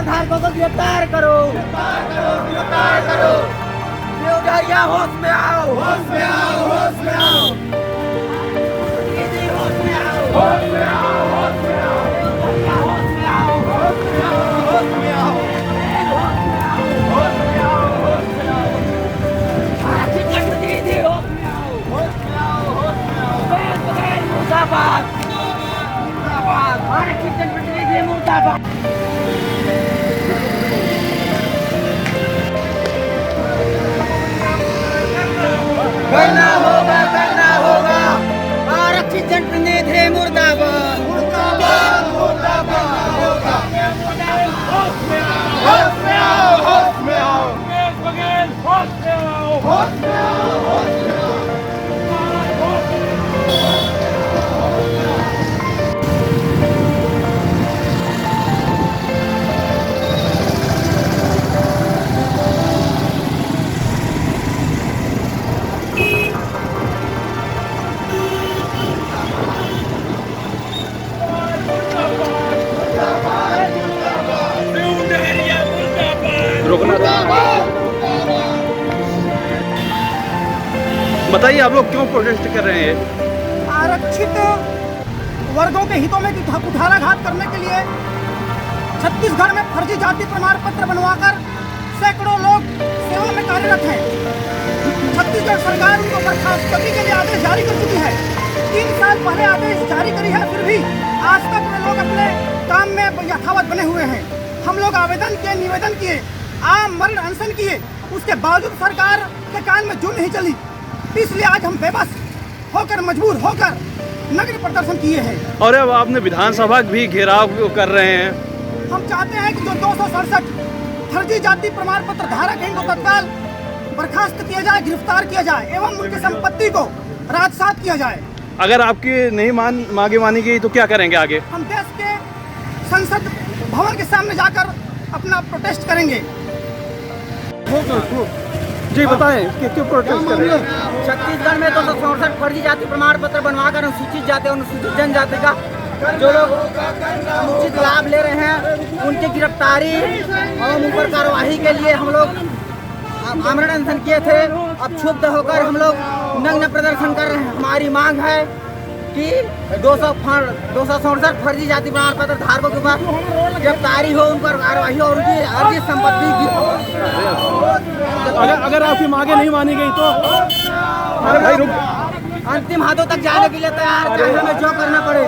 धारकों को गिरफ्तार करो, गिरफ्तार करो। बेउदारिया होश में आओ, होश में आओ, होश में आओ। होश में आओ, होश में आओ, होश में आओ। होश में आओ, होश में आओ, होश में आओ, होश में आओ, होश में आओ। आरक्षित जनप्रतिनिधि होश में आओ, होश में आओ, होश में आओ। बगैर मुर्दाबाद, मुर्दाबाद। आरक्षित जनप्रतिनिधि मुर्दाबाद। करना होगा, करना होगा। आरक्षित जनप्रतिनिधि मुर्दाबाद, मुर्दाबाद, मुर्दाबाद होगा। होश में आओ, होश में आओ, होश में आओ। बगैर होश में आओ, होश में आओ, होश में आओ। बताइए आप लोग क्यों प्रोटेस्ट कर रहे हैं? आरक्षित वर्गों के हितों में कुठाराघात करने के लिए छत्तीसगढ़ में फर्जी जाति प्रमाण पत्र बनवाकर सैकड़ों लोग सेवा में कार्यरत हैं। छत्तीसगढ़ सरकार उनको बर्खास्तगी के लिए आदेश जारी कर चुकी है। 3 साल पहले आदेश जारी करी है, फिर भी आज तक वे लोग अपने काम में यथावत बने हुए हैं। हम लोग आवेदन किए, निवेदन किए, आम मरण अनशन किए, उसके बावजूद सरकार के कान में जू नहीं चली। इसलिए आज हम बेबस होकर, मजबूर होकर नगर प्रदर्शन किए हैं। और अब आपने विधानसभा भी घेराव कर रहे हैं। हम चाहते हैं कि जो 267 फर्जी जाति प्रमाण पत्र धारक हैं, इनको तत्काल बर्खास्त किया जाए, गिरफ्तार किया जाए एवं उनकी संपत्ति को राजसात किया जाए। अगर आपकी नहीं मांगे मानी गई तो क्या करेंगे आगे? हम देश के संसद भवन के सामने जाकर अपना प्रोटेस्ट करेंगे। जी बताएं कि क्यों प्रोटेस्ट कर रहे हैं? छत्तीसगढ़ में 267 फर्जी जाति प्रमाण पत्र बनवाकर अनुसूचित जाति, अनुसूचित जनजाति का जो लोग अनुचित लाभ ले रहे हैं, उनकी गिरफ्तारी और उन पर कार्रवाई के लिए हम लोग आमरण अनशन किए थे। अब क्षुब्ध होकर हम लोग नग्न प्रदर्शन कर रहे हैं। हमारी मांग है कि 267 फर्जी जाति प्रमाण पत्र धारकों के पास गिरफ्तारी हो, उन पर कार्रवाई हो और उनकी अर्जित संपत्ति की। अगर आपकी मांगे नहीं मानी गई तो अंतिम हाथों तक जाने के लिए तैयार, चाहे हमें जो करना पड़े।